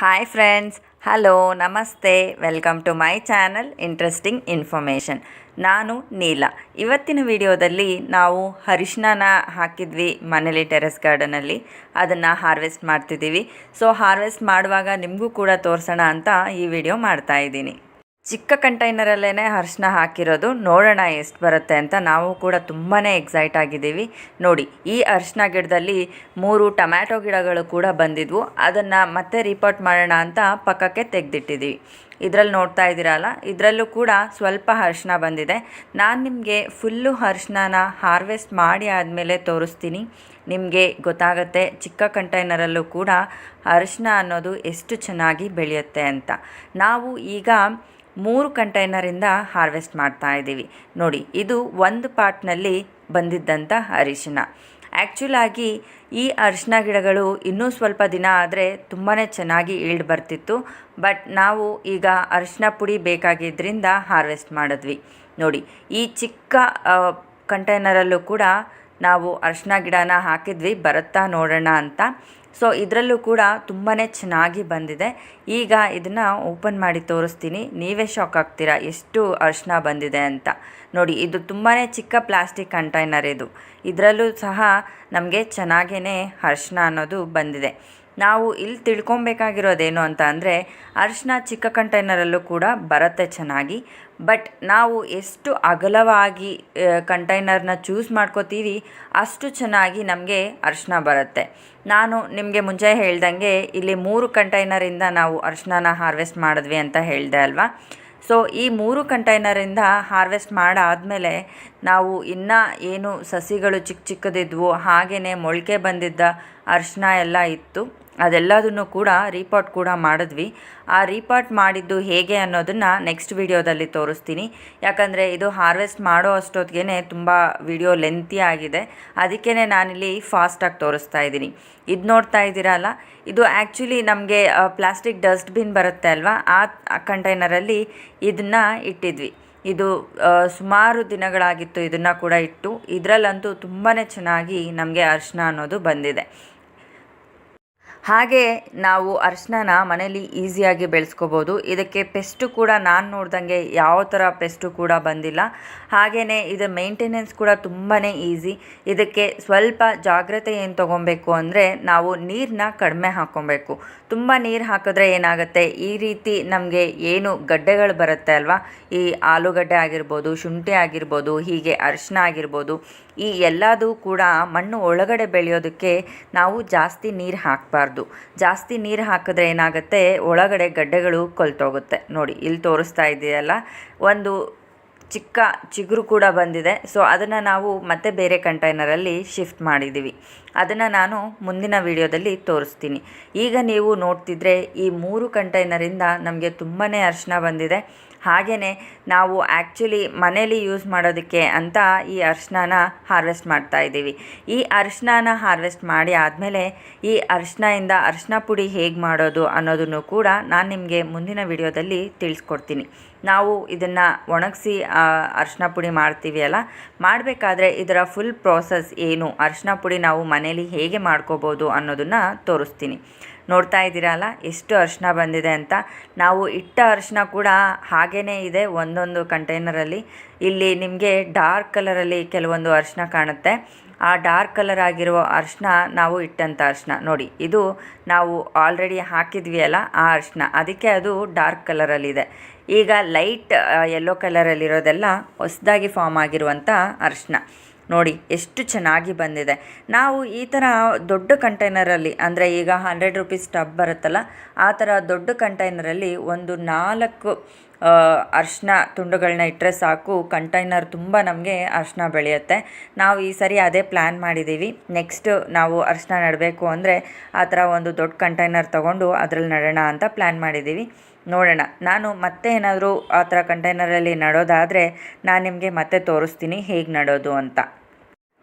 Hi friends, hello, ನಮಸ್ತೆ, welcome to my channel interesting information. ನಾನು ನೀಲಾ. ಇವತ್ತಿನ ವಿಡಿಯೋದಲ್ಲಿ ನಾವು ಅರಿಶಿನ ಹಾಕಿದ್ವಿ ಮನೇಲಿ ಟೆರೆಸ್ ಗಾರ್ಡನಲ್ಲಿ. ಅದನ್ನು ಹಾರ್ವೆಸ್ಟ್ ಮಾಡ್ತಿದ್ದೀವಿ. ಸೊ ಹಾರ್ವೆಸ್ಟ್ ಮಾಡುವಾಗ ನಿಮಗೂ ಕೂಡ ತೋರಿಸೋಣ ಅಂತ ಈ ವಿಡಿಯೋ ಮಾಡ್ತಾಯಿದ್ದೀನಿ. ಚಿಕ್ಕ ಕಂಟೈನರಲ್ಲೇ ಅರಿಶಿನ ಹಾಕಿರೋದು, ನೋಡೋಣ ಎಷ್ಟು ಬರುತ್ತೆ ಅಂತ. ನಾವು ಕೂಡ ತುಂಬಾ ಎಕ್ಸೈಟ್ ಆಗಿದ್ದೀವಿ. ನೋಡಿ, ಈ ಅರಿಶಿನ ಗಿಡದಲ್ಲಿ 3 ಟೊಮ್ಯಾಟೊ ಗಿಡಗಳು ಕೂಡ ಬಂದಿದ್ವು. ಅದನ್ನು ಮತ್ತೆ ರೀಪಾಟ್ ಮಾಡೋಣ ಅಂತ ಪಕ್ಕಕ್ಕೆ ತೆಗೆದಿಟ್ಟಿದ್ದೀವಿ. ಇದರಲ್ಲಿ ನೋಡ್ತಾ ಇದ್ದೀರಲ್ಲ, ಇದರಲ್ಲೂ ಕೂಡ ಸ್ವಲ್ಪ ಅರಿಶಿನ ಬಂದಿದೆ. ನಾನು ನಿಮಗೆ ಫುಲ್ಲು ಅರಿಶಿನ ಹಾರ್ವೆಸ್ಟ್ ಮಾಡಿ ಆದಮೇಲೆ ತೋರಿಸ್ತೀನಿ. ನಿಮಗೆ ಗೊತ್ತಾಗುತ್ತೆ ಚಿಕ್ಕ ಕಂಟೈನರಲ್ಲೂ ಕೂಡ ಅರಿಶಿನ ಅನ್ನೋದು ಎಷ್ಟು ಚೆನ್ನಾಗಿ ಬೆಳೆಯುತ್ತೆ ಅಂತ. ನಾವು ಈಗ 3 ಕಂಟೈನರಿಂದ ಹಾರ್ವೆಸ್ಟ್ ಮಾಡ್ತಾ ಇದ್ದೀವಿ. ನೋಡಿ, ಇದು ಒಂದು ಪಾಟ್ನಲ್ಲಿ ಬಂದಿದ್ದಂಥ ಅರಿಶಿನ. ಆ್ಯಕ್ಚುಲಾಗಿ ಈ ಅರಿಶಿನ ಗಿಡಗಳು ಇನ್ನೂ ಸ್ವಲ್ಪ ದಿನ ಆದರೆ ತುಂಬಾ ಚೆನ್ನಾಗಿ ಈಲ್ಡ್ ಬರ್ತಿತ್ತು. ಬಟ್ ನಾವು ಈಗ ಅರಿಶಿನ ಪುಡಿ ಬೇಕಾಗಿದ್ದರಿಂದ ಹಾರ್ವೆಸ್ಟ್ ಮಾಡಿದ್ವಿ. ನೋಡಿ, ಈ ಚಿಕ್ಕ ಕಂಟೈನರಲ್ಲೂ ಕೂಡ ನಾವು ಅರಿಶಿನ ಗಿಡನ ಹಾಕಿದ್ವಿ, ಬರುತ್ತಾ ನೋಡೋಣ ಅಂತ. ಸೊ ಇದರಲ್ಲೂ ಕೂಡ ತುಂಬಾ ಚೆನ್ನಾಗಿ ಬಂದಿದೆ. ಈಗ ಇದನ್ನು ಓಪನ್ ಮಾಡಿ ತೋರಿಸ್ತೀನಿ. ನೀವೇ ಶಾಕ್ ಆಗ್ತೀರಾ ಎಷ್ಟು ಅರಿಶಿನ ಬಂದಿದೆ ಅಂತ. ನೋಡಿ, ಇದು ತುಂಬಾ ಚಿಕ್ಕ ಪ್ಲಾಸ್ಟಿಕ್ ಕಂಟೈನರ್ ಇದು. ಇದರಲ್ಲೂ ಸಹ ನಮಗೆ ಚೆನ್ನಾಗೇ ಅರಿಶಿನ ಅನ್ನೋದು ಬಂದಿದೆ. ನಾವು ಇಲ್ಲಿ ತಿಳ್ಕೊಬೇಕಾಗಿರೋದೇನು ಅಂತ ಅಂದರೆ, ಅರಿಶಿನ ಚಿಕ್ಕ ಕಂಟೈನರಲ್ಲೂ ಕೂಡ ಬರುತ್ತೆ ಚೆನ್ನಾಗಿ. ಬಟ್ ನಾವು ಎಷ್ಟು ಅಗಲವಾಗಿ ಕಂಟೈನರ್ನ ಚೂಸ್ ಮಾಡ್ಕೋತೀವಿ ಅಷ್ಟು ಚೆನ್ನಾಗಿ ನಮಗೆ ಅರಿಶಿನ ಬರುತ್ತೆ. ನಾನು ನಿಮಗೆ ಮುಂಚೆ ಹೇಳ್ದಂಗೆ ಇಲ್ಲಿ 3 ಕಂಟೈನರಿಂದ ನಾವು ಅರಿಶಿನ ಹಾರ್ವೆಸ್ಟ್ ಮಾಡಿದ್ವಿ ಅಂತ ಹೇಳಿದೆ ಅಲ್ವಾ. ಸೊ ಈ 3 ಕಂಟೈನರಿಂದ ಹಾರ್ವೆಸ್ಟ್ ಮಾಡಾದಮೇಲೆ ನಾವು ಇನ್ನೂ ಏನು ಸಸಿಗಳು ಚಿಕ್ಕ ಚಿಕ್ಕದಿದ್ವು, ಹಾಗೆಯೇ ಮೊಳಕೆ ಬಂದಿದ್ದ ಅರಿಶಿನ ಎಲ್ಲ ಇತ್ತು, ಅದೆಲ್ಲದನ್ನು ಕೂಡ ರೀಪಾಟ್ ಕೂಡ ಮಾಡಿದ್ವಿ. ಆ ರೀಪಾಟ್ ಮಾಡಿದ್ದು ಹೇಗೆ ಅನ್ನೋದನ್ನು ನೆಕ್ಸ್ಟ್ ವಿಡಿಯೋದಲ್ಲಿ ತೋರಿಸ್ತೀನಿ. ಯಾಕಂದರೆ ಇದು ಹಾರ್ವೆಸ್ಟ್ ಮಾಡೋ ಅಷ್ಟೊತ್ತಿಗೆ ತುಂಬ ವಿಡಿಯೋ ಲೆಂತಿ ಆಗಿದೆ. ಅದಕ್ಕೇ ನಾನಿಲ್ಲಿ ಫಾಸ್ಟಾಗಿ ತೋರಿಸ್ತಾ ಇದ್ದೀನಿ. ಇದು ನೋಡ್ತಾ ಇದ್ದೀರಲ್ಲ, ಇದು ಆ್ಯಕ್ಚುಲಿ ನಮಗೆ ಪ್ಲಾಸ್ಟಿಕ್ ಡಸ್ಟ್ಬಿನ್ ಬರುತ್ತೆ ಅಲ್ವಾ, ಆ ಕಂಟೈನರಲ್ಲಿ ಇದನ್ನು ಇಟ್ಟಿದ್ವಿ. ಇದು ಸುಮಾರು ದಿನಗಳಾಗಿತ್ತು ಇದನ್ನು ಕೂಡ ಇಟ್ಟು. ಇದರಲ್ಲಂತೂ ತುಂಬಾ ಚೆನ್ನಾಗಿ ನಮಗೆ ಅರಿಶಿನ ಅನ್ನೋದು ಬಂದಿದೆ. ಹಾಗೆ ನಾವು ಅರಿಶಿನ ಮನೇಲಿ ಈಸಿಯಾಗಿ ಬೆಳೆಸ್ಕೋಬೋದು. ಇದಕ್ಕೆ ಪೆಸ್ಟು ಕೂಡ ನಾನು ನೋಡ್ದಂಗೆ ಯಾವ ಥರ ಪೆಸ್ಟು ಕೂಡ ಬಂದಿಲ್ಲ. ಹಾಗೆಯೇ ಇದರ ಮೇಂಟೆನೆನ್ಸ್ ಕೂಡ ತುಂಬಾ ಈಸಿ. ಇದಕ್ಕೆ ಸ್ವಲ್ಪ ಜಾಗ್ರತೆ ಏನು ತೊಗೊಬೇಕು ಅಂದರೆ, ನಾವು ನೀರನ್ನ ಕಡಿಮೆ ಹಾಕ್ಕೊಬೇಕು. ತುಂಬ ನೀರು ಹಾಕಿದ್ರೆ ಏನಾಗುತ್ತೆ, ಈ ರೀತಿ ನಮಗೆ ಏನು ಗಡ್ಡೆಗಳು ಬರುತ್ತೆ ಅಲ್ವಾ, ಈ ಆಲೂಗಡ್ಡೆ ಆಗಿರ್ಬೋದು, ಶುಂಠಿ ಆಗಿರ್ಬೋದು, ಹೀಗೆ ಅರಿಶಿನ ಆಗಿರ್ಬೋದು, ಈ ಎಲ್ಲದೂ ಕೂಡ ಮಣ್ಣು ಒಳಗಡೆ ಬೆಳೆಯೋದಕ್ಕೆ ನಾವು ಜಾಸ್ತಿ ನೀರು ಹಾಕಬಾರ್ದು. ಜಾಸ್ತಿ ನೀರು ಹಾಕಿದ್ರೆ ಏನಾಗುತ್ತೆ, ಒಳಗಡೆ ಗಡ್ಡೆಗಳು ಕೊಳ್ತೋಗುತ್ತೆ. ನೋಡಿ, ಇಲ್ಲಿ ತೋರಿಸ್ತಾ ಇದೆಯಲ್ಲ, ಒಂದು ಚಿಕ್ಕ ಚಿಗುರು ಕೂಡ ಬಂದಿದೆ. ಸೊ ಅದನ್ನು ನಾವು ಮತ್ತೆ ಬೇರೆ ಕಂಟೈನರಲ್ಲಿ ಶಿಫ್ಟ್ ಮಾಡಿದ್ದೀವಿ. ಅದನ್ನು ನಾನು ಮುಂದಿನ ವಿಡಿಯೋದಲ್ಲಿ ತೋರಿಸ್ತೀನಿ. ಈಗ ನೀವು ನೋಡ್ತಿದ್ರೆ ಈ 3 ಕಂಟೈನರಿಂದ ನಮಗೆ ತುಂಬಾ ಅರಿಶಿನ ಬಂದಿದೆ. ಹಾಗೆಯೇ ನಾವು ಆ್ಯಕ್ಚುಲಿ ಮನೇಲಿ ಯೂಸ್ ಮಾಡೋದಕ್ಕೆ ಅಂತ ಈ ಅರಿಶಿನ ಹಾರ್ವೆಸ್ಟ್ ಮಾಡ್ತಾ ಇದ್ದೀವಿ. ಈ ಅರಿಶಿನ ಹಾರ್ವೆಸ್ಟ್ ಮಾಡಿ ಆದಮೇಲೆ ಈ ಅರಿಶಿನಿಂದ ಅರಿಶಿನ ಪುಡಿ ಹೇಗೆ ಮಾಡೋದು ಅನ್ನೋದನ್ನು ಕೂಡ ನಾನು ನಿಮಗೆ ಮುಂದಿನ ವಿಡಿಯೋದಲ್ಲಿ ತಿಳಿಸ್ಕೊಡ್ತೀನಿ. ನಾವು ಇದನ್ನು ಒಣಗಿಸಿ ಅರಿಶಿನ ಪುಡಿ ಮಾಡ್ತೀವಿ ಅಲ್ಲ, ಮಾಡಬೇಕಾದ್ರೆ ಇದರ ಫುಲ್ ಪ್ರೋಸೆಸ್ ಏನು, ಅರಿಶಿನ ಪುಡಿ ನಾವು ಮನೇಲಿ ಹೇಗೆ ಮಾಡ್ಕೋಬೋದು ಅನ್ನೋದನ್ನು ತೋರಿಸ್ತೀನಿ. ನೋಡ್ತಾ ಇದ್ದೀರಲ್ಲ ಎಷ್ಟು ಅರಿಶಿನ ಬಂದಿದೆ ಅಂತ. ನಾವು ಇಟ್ಟ ಅರಿಶಿನ ಕೂಡ ಹಾಗೇ ಇದೆ ಒಂದೊಂದು ಕಂಟೈನರಲ್ಲಿ. ಇಲ್ಲಿ ನಿಮಗೆ ಡಾರ್ಕ್ ಕಲರಲ್ಲಿ ಕೆಲವೊಂದು ಅರಿಶಿನ ಕಾಣುತ್ತೆ. ಆ ಡಾರ್ಕ್ ಕಲರ್ ಆಗಿರುವ ಅರಿಶಿನ ನಾವು ಇಟ್ಟಂಥ ಅರಿಶಿನ. ನೋಡಿ, ಇದು ನಾವು ಆಲ್ರೆಡಿ ಹಾಕಿದ್ವಿ ಅಲ್ಲ ಆ ಅರಿಶಿನ, ಅದಕ್ಕೆ ಅದು ಡಾರ್ಕ್ ಕಲರಲ್ಲಿದೆ. ಈಗ ಲೈಟ್ ಯೆಲ್ಲೋ ಕಲರಲ್ಲಿರೋದೆಲ್ಲ ಹೊಸದಾಗಿ ಫಾರ್ಮ್ ಆಗಿರುವಂಥ ಅರಿಶಿನ. ನೋಡಿ ಎಷ್ಟು ಚೆನ್ನಾಗಿ ಬಂದಿದೆ. ನಾವು ಈ ಥರ ದೊಡ್ಡ ಕಂಟೈನರಲ್ಲಿ, ಅಂದರೆ ಈಗ 100 ರೂಪೀಸ್ ಟಬ್ ಬರುತ್ತಲ್ಲ, ಆ ಥರ ದೊಡ್ಡ ಕಂಟೈನರಲ್ಲಿ ಒಂದು 4 ಅರಿಶಿನ ತುಂಡುಗಳನ್ನ ಇಟ್ಟರೆ ಸಾಕು, ಕಂಟೈನರ್ ತುಂಬ ನಮಗೆ ಅರಿಶಿನ ಬೆಳೆಯುತ್ತೆ. ನಾವು ಈ ಸರಿ ಅದೇ ಪ್ಲ್ಯಾನ್ ಮಾಡಿದ್ದೀವಿ. ನೆಕ್ಸ್ಟ್ ನಾವು ಅರಿಶಿನ ನೆಡಬೇಕು ಅಂದರೆ ಆ ಥರ ಒಂದು ದೊಡ್ಡ ಕಂಟೈನರ್ ತೊಗೊಂಡು ಅದರಲ್ಲಿ ನೆಡೋಣ ಅಂತ ಪ್ಲ್ಯಾನ್ ಮಾಡಿದ್ದೀವಿ. ನೋಡೋಣ, ನಾನು ಮತ್ತೆ ಏನಾದರೂ ಆ ಥರ ಕಂಟೈನರಲ್ಲಿ ನೆಡೋದಾದರೆ ನಾನು ನಿಮಗೆ ಮತ್ತೆ ತೋರಿಸ್ತೀನಿ ಹೇಗೆ ನೆಡೋದು ಅಂತ.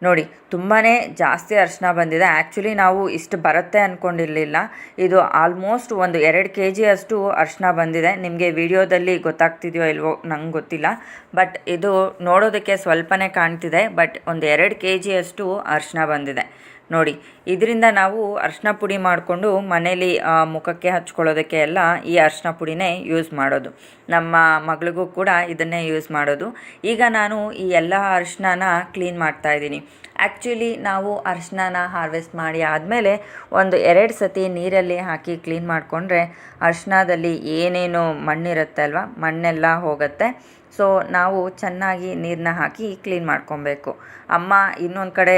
ನೋಡಿ, ತುಂಬಾ ಜಾಸ್ತಿ ಅರಿಶಿನ ಬಂದಿದೆ. ಆ್ಯಕ್ಚುಲಿ ನಾವು ಇಷ್ಟು ಬರುತ್ತೆ ಅಂದ್ಕೊಂಡಿರಲಿಲ್ಲ. ಇದು ಆಲ್ಮೋಸ್ಟ್ ಒಂದು 2 kg ಅಷ್ಟು ಅರಿಶಿನ ಬಂದಿದೆ. ನಿಮಗೆ ವಿಡಿಯೋದಲ್ಲಿ ಗೊತ್ತಾಗ್ತಿದೆಯೋ ಇಲ್ವೋ ನಂಗೆ ಗೊತ್ತಿಲ್ಲ. ಬಟ್ ಇದು ನೋಡೋದಕ್ಕೆ ಸ್ವಲ್ಪನೇ ಕಾಣ್ತಿದೆ, ಬಟ್ ಒಂದು 2 kg ಅಷ್ಟು ಅರಿಶಿನ ಬಂದಿದೆ. ನೋಡಿ, ಇದರಿಂದ ನಾವು ಅರಿಶಿನ ಪುಡಿ ಮಾಡಿಕೊಂಡು ಮನೇಲಿ ಮುಖಕ್ಕೆ ಹಚ್ಕೊಳ್ಳೋದಕ್ಕೆ ಎಲ್ಲ ಈ ಅರಿಶಿನ ಪುಡಿನೇ ಯೂಸ್ ಮಾಡೋದು. ನಮ್ಮ ಮಗಳಿಗೂ ಕೂಡ ಇದನ್ನೇ ಯೂಸ್ ಮಾಡೋದು. ಈಗ ನಾನು ಈ ಎಲ್ಲ ಅರಿಶಿನ ಕ್ಲೀನ್ ಮಾಡ್ತಾಯಿದ್ದೀನಿ. ಆ್ಯಕ್ಚುಲಿ ನಾವು ಅರಿಶಿನ ಹಾರ್ವೆಸ್ಟ್ ಮಾಡಿ ಆದಮೇಲೆ 1-2 ಸತಿ ನೀರಲ್ಲಿ ಹಾಕಿ ಕ್ಲೀನ್ ಮಾಡಿಕೊಂಡ್ರೆ ಅರಿಶಿನದಲ್ಲಿ ಏನೇನು ಮಣ್ಣಿರುತ್ತೆ ಅಲ್ವಾ, ಮಣ್ಣೆಲ್ಲ ಹೋಗುತ್ತೆ. ಸೊ ನಾವು ಚೆನ್ನಾಗಿ ನೀರನ್ನ ಹಾಕಿ ಕ್ಲೀನ್ ಮಾಡ್ಕೊಬೇಕು. ಅಮ್ಮ ಇನ್ನೊಂದು ಕಡೆ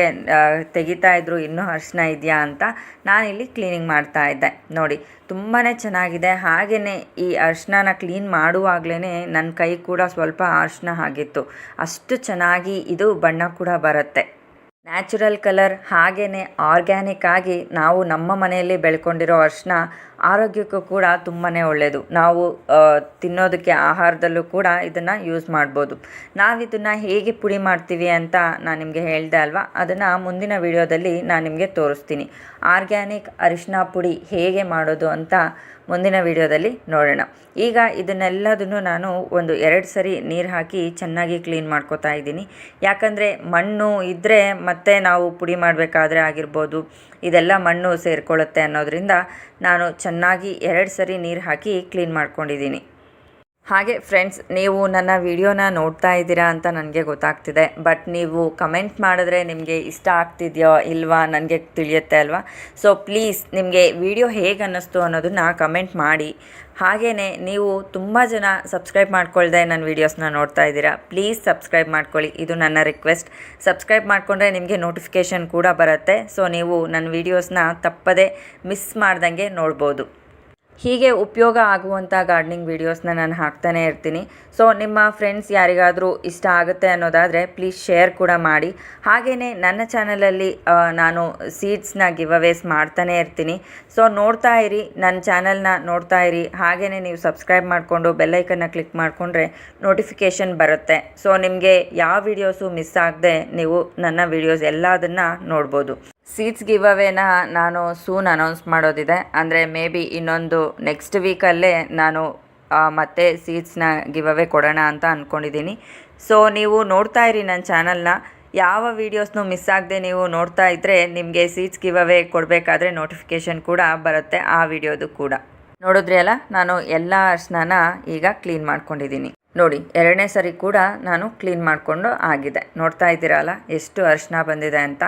ತೆಗಿತಾ ಇದ್ರು ಇನ್ನೂ ಅರಿಶಿನ ಇದೆಯಾ ಅಂತ, ನಾನಿಲ್ಲಿ ಕ್ಲೀನಿಂಗ್ ಮಾಡ್ತಾ ಇದ್ದೆ. ನೋಡಿ ತುಂಬಾ ಚೆನ್ನಾಗಿದೆ. ಹಾಗೆಯೇ ಈ ಅರಿಶಿನ ಕ್ಲೀನ್ ಮಾಡುವಾಗಲೇ ನನ್ನ ಕೈ ಕೂಡ ಸ್ವಲ್ಪ ಅರಿಶಿನ ಆಗಿತ್ತು. ಅಷ್ಟು ಚೆನ್ನಾಗಿ ಇದು ಬಣ್ಣ ಕೂಡ ಬರುತ್ತೆ. ನ್ಯಾಚುರಲ್ ಕಲರ್, ಹಾಗೆಯೇ ಆರ್ಗ್ಯಾನಿಕ್ ಆಗಿ ನಾವು ನಮ್ಮ ಮನೆಯಲ್ಲಿ ಬೆಳ್ಕೊಂಡಿರೋ ಅರಿಶಿನ ಆರೋಗ್ಯಕ್ಕೂ ಕೂಡ ತುಂಬಾ ಒಳ್ಳೆಯದು. ನಾವು ತಿನ್ನೋದಕ್ಕೆ ಆಹಾರದಲ್ಲೂ ಕೂಡ ಇದನ್ನು ಯೂಸ್ ಮಾಡ್ಬೋದು. ನಾವಿದನ್ನು ಹೇಗೆ ಪುಡಿ ಮಾಡ್ತೀವಿ ಅಂತ ನಾನು ನಿಮಗೆ ಹೇಳಿದೆ ಅಲ್ವಾ, ಅದನ್ನು ಮುಂದಿನ ವಿಡಿಯೋದಲ್ಲಿ ನಾನು ನಿಮಗೆ ತೋರಿಸ್ತೀನಿ. ಆರ್ಗ್ಯಾನಿಕ್ ಅರಿಶಿನ ಪುಡಿ ಹೇಗೆ ಮಾಡೋದು ಅಂತ ಮುಂದಿನ ವಿಡಿಯೋದಲ್ಲಿ ನೋಡೋಣ. ಈಗ ಇದನ್ನೆಲ್ಲದನ್ನು ನಾನು 1-2 ಸರಿ ನೀರು ಹಾಕಿ ಚೆನ್ನಾಗಿ ಕ್ಲೀನ್ ಮಾಡ್ಕೋತಾ ಇದ್ದೀನಿ. ಯಾಕಂದರೆ ಮಣ್ಣು ಇದ್ದರೆ ಮತ್ತೆ ನಾವು ಪುಡಿ ಮಾಡಬೇಕಾದ್ರೆ ಆಗಿರ್ಬೋದು, ಇದೆಲ್ಲ ಮಣ್ಣು ಸೇರಿಕೊಳ್ಳುತ್ತೆ ಅನ್ನೋದರಿಂದ ನಾನು ಚೆನ್ನಾಗಿ 2 ಸರಿ ನೀರು ಹಾಕಿ ಕ್ಲೀನ್ ಮಾಡ್ಕೊಂಡಿದ್ದೀನಿ. ಹಾಗೆ ಫ್ರೆಂಡ್ಸ್, ನೀವು ನನ್ನ ವಿಡಿಯೋನ ನೋಡ್ತಾ ಇದ್ದೀರಾ ಅಂತ ನನಗೆ ಗೊತ್ತಾಗ್ತಿದೆ. ಬಟ್ ನೀವು ಕಮೆಂಟ್ ಮಾಡಿದ್ರೆ ನಿಮಗೆ ಇಷ್ಟ ಆಗ್ತಿದೆಯೋ ಇಲ್ವಾ ನನಗೆ ತಿಳಿಯುತ್ತೆ ಅಲ್ವಾ. ಸೊ ಪ್ಲೀಸ್ ನಿಮಗೆ ವಿಡಿಯೋ ಹೇಗೆ ಅನ್ನಿಸ್ತು ಅನ್ನೋದನ್ನು ಕಮೆಂಟ್ ಮಾಡಿ. ಹಾಗೆಯೇ ನೀವು ತುಂಬ ಜನ ಸಬ್ಸ್ಕ್ರೈಬ್ ಮಾಡ್ಕೊಳ್ದೆ ನನ್ನ ವೀಡಿಯೋಸ್ನ ನೋಡ್ತಾ ಇದ್ದೀರಾ. ಪ್ಲೀಸ್ ಸಬ್ಸ್ಕ್ರೈಬ್ ಮಾಡ್ಕೊಳ್ಳಿ, ಇದು ನನ್ನ ರಿಕ್ವೆಸ್ಟ್. ಸಬ್ಸ್ಕ್ರೈಬ್ ಮಾಡಿಕೊಂಡ್ರೆ ನಿಮಗೆ ನೋಟಿಫಿಕೇಷನ್ ಕೂಡ ಬರುತ್ತೆ. ಸೊ ನೀವು ನನ್ನ ವೀಡಿಯೋಸ್ನ ತಪ್ಪದೇ ಮಿಸ್ ಮಾಡ್ದಂಗೆ ನೋಡ್ಬೋದು. ಹೀಗೆ ಉಪಯೋಗ ಆಗುವಂಥ ಗಾರ್ಡನಿಂಗ್ ವೀಡಿಯೋಸ್ನ ನಾನು ಹಾಕ್ತಾನೇ ಇರ್ತೀನಿ. ಸೊ ನಿಮ್ಮ ಫ್ರೆಂಡ್ಸ್ ಯಾರಿಗಾದರೂ ಇಷ್ಟ ಆಗುತ್ತೆ ಅನ್ನೋದಾದರೆ ಪ್ಲೀಸ್ ಶೇರ್ ಕೂಡ ಮಾಡಿ. ಹಾಗೆಯೇ ನನ್ನ ಚಾನಲಲ್ಲಿ ನಾನು ಸೀಡ್ಸ್ನ ಗಿವ್ ಅವೇಸ್ ಮಾಡ್ತಾನೇ ಇರ್ತೀನಿ. ಸೊ ನೋಡ್ತಾ ಇರಿ, ನನ್ನ ಚಾನಲ್ನ ನೋಡ್ತಾ ಇರಿ. ಹಾಗೆಯೇ ನೀವು ಸಬ್ಸ್ಕ್ರೈಬ್ ಮಾಡಿಕೊಂಡು ಬೆಲ್ಲೈಕನ್ನ ಕ್ಲಿಕ್ ಮಾಡಿಕೊಂಡ್ರೆ ನೋಟಿಫಿಕೇಷನ್ ಬರುತ್ತೆ. ಸೊ ನಿಮಗೆ ಯಾವ ವೀಡಿಯೋಸು ಮಿಸ್ ಆಗದೆ ನೀವು ನನ್ನ ವೀಡಿಯೋಸ್ ಎಲ್ಲದನ್ನು ನೋಡ್ಬೋದು. ಸೀಡ್ಸ್ ಗಿವ್ ಅವೇನ ನಾನು ಸೂನ್ ಅನೌನ್ಸ್ ಮಾಡೋದಿದೆ. ಅಂದರೆ ಮೇ ಬಿ ಇನ್ನೊಂದು ನೆಕ್ಸ್ಟ್ ವೀಕಲ್ಲೇ ನಾನು ಮತ್ತೆ ಸೀಡ್ಸ್ನ ಗಿವ್ ಅವೇ ಕೊಡೋಣ ಅಂತ ಅಂದ್ಕೊಂಡಿದ್ದೀನಿ. ಸೊ ನೀವು ನೋಡ್ತಾ ಇರಿ ನನ್ನ ಚಾನಲ್ನ. ಯಾವ ವೀಡಿಯೋಸ್ನೂ ಮಿಸ್ ಆಗದೆ ನೀವು ನೋಡ್ತಾ ಇದ್ದರೆ ನಿಮಗೆ ಸೀಡ್ಸ್ ಗಿವ್ ಅವೇ ಕೊಡಬೇಕಾದ್ರೆ ನೋಟಿಫಿಕೇಷನ್ ಕೂಡ ಬರುತ್ತೆ, ಆ ವಿಡಿಯೋದು ಕೂಡ. ನೋಡಿದ್ರಿ ಅಲ್ಲ, ನಾನು ಎಲ್ಲ ಅರಿಶಿನ ಈಗ ಕ್ಲೀನ್ ಮಾಡ್ಕೊಂಡಿದ್ದೀನಿ. ನೋಡಿ 2ನೇ ಸರಿ ಕೂಡ ನಾನು ಕ್ಲೀನ್ ಮಾಡಿಕೊಂಡು ಆಗಿದೆ. ನೋಡ್ತಾ ಇದ್ದೀರಲ್ಲ ಎಷ್ಟು ಅರಿಶಿನ ಬಂದಿದೆ ಅಂತ.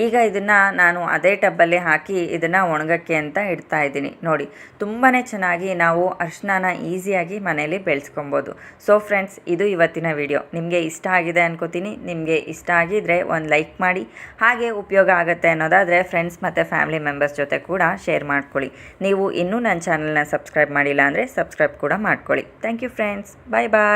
ಈಗ ಇದನ್ನು ನಾನು ಅದೇ ಟಬ್ಬಲ್ಲಿ ಹಾಕಿ ಇದನ್ನು ಒಣಗಕ್ಕೆ ಅಂತ ಇಡ್ತಾ ಇದ್ದೀನಿ. ನೋಡಿ ತುಂಬಾ ಚೆನ್ನಾಗಿ ನಾವು ಅರಿಶಿನ ಈಸಿಯಾಗಿ ಮನೇಲಿ ಬೆಳೆಸ್ಕೊಬೋದು. ಸೊ ಫ್ರೆಂಡ್ಸ್, ಇದು ಇವತ್ತಿನ ವಿಡಿಯೋ. ನಿಮಗೆ ಇಷ್ಟ ಆಗಿದೆ ಅನ್ಕೋತೀನಿ. ನಿಮಗೆ ಇಷ್ಟ ಆಗಿದ್ದರೆ ಒಂದು ಲೈಕ್ ಮಾಡಿ. ಹಾಗೆ ಉಪಯೋಗ ಆಗುತ್ತೆ ಅನ್ನೋದಾದರೆ ಫ್ರೆಂಡ್ಸ್ ಮತ್ತು ಫ್ಯಾಮಿಲಿ ಮೆಂಬರ್ಸ್ ಜೊತೆ ಕೂಡ ಶೇರ್ ಮಾಡ್ಕೊಳ್ಳಿ. ನೀವು ಇನ್ನೂ ನನ್ನ ಚಾನಲ್ನ ಸಬ್ಸ್ಕ್ರೈಬ್ ಮಾಡಿಲ್ಲ ಅಂದರೆ ಸಬ್ಸ್ಕ್ರೈಬ್ ಕೂಡ ಮಾಡ್ಕೊಳ್ಳಿ. Thank you friends, bye bye.